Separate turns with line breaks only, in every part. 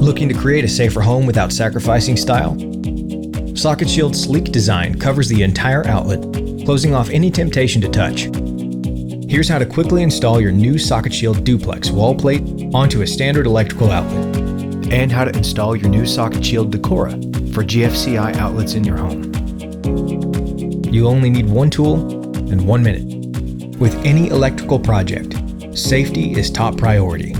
Looking to create a safer home without sacrificing style? Socket Shield's sleek design covers the entire outlet, closing off any temptation to touch. Here's how to quickly install your new Socket Shield duplex wall plate onto a standard electrical outlet, and how to install your new Socket Shield Decora for GFCI outlets in your home. You only need one tool and 1 minute. With any electrical project, safety is top priority.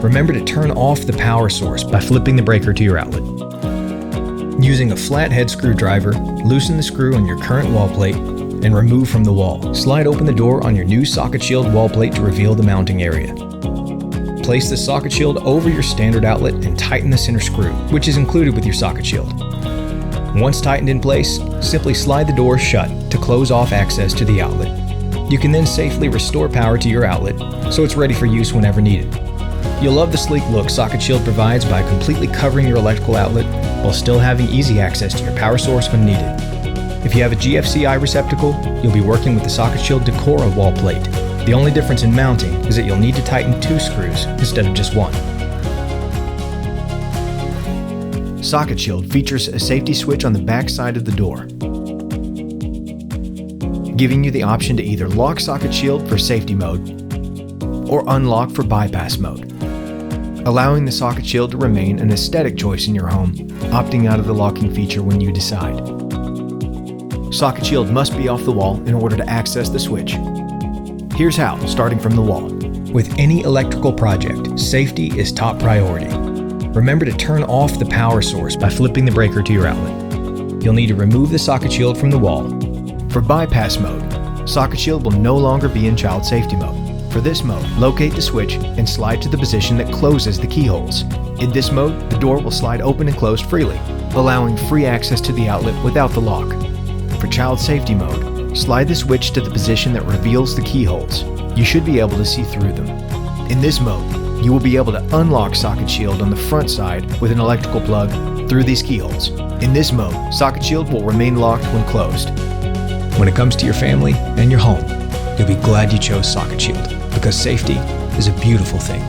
Remember to turn off the power source by flipping the breaker to your outlet. Using a flathead screwdriver, loosen the screw on your current wall plate and remove from the wall. Slide open the door on your new Socket Shield wall plate to reveal the mounting area. Place the Socket Shield over your standard outlet and tighten the center screw, which is included with your Socket Shield. Once tightened in place, simply slide the door shut to close off access to the outlet. You can then safely restore power to your outlet so it's ready for use whenever needed. You'll love the sleek look Socket Shield provides by completely covering your electrical outlet while still having easy access to your power source when needed. If you have a GFCI receptacle, you'll be working with the Socket Shield Decora wall plate. The only difference in mounting is that you'll need to tighten 2 screws instead of just 1. Socket Shield features a safety switch on the back side of the door, giving you the option to either lock Socket Shield for safety mode or unlock for bypass mode, allowing the Socket Shield to remain an aesthetic choice in your home, opting out of the locking feature when you decide. Socket Shield must be off the wall in order to access the switch. Here's how, starting from the wall. With any electrical project, safety is top priority. Remember to turn off the power source by flipping the breaker to your outlet. You'll need to remove the Socket Shield from the wall. For bypass mode, Socket Shield will no longer be in child safety mode. For this mode, locate the switch and slide to the position that closes the keyholes. In this mode, the door will slide open and close freely, allowing free access to the outlet without the lock. For child safety mode, slide the switch to the position that reveals the keyholes. You should be able to see through them. In this mode, you will be able to unlock Socket Shield on the front side with an electrical plug through these keyholes. In this mode, Socket Shield will remain locked when closed. When it comes to your family and your home, you'll be glad you chose Socket Shield, because safety is a beautiful thing.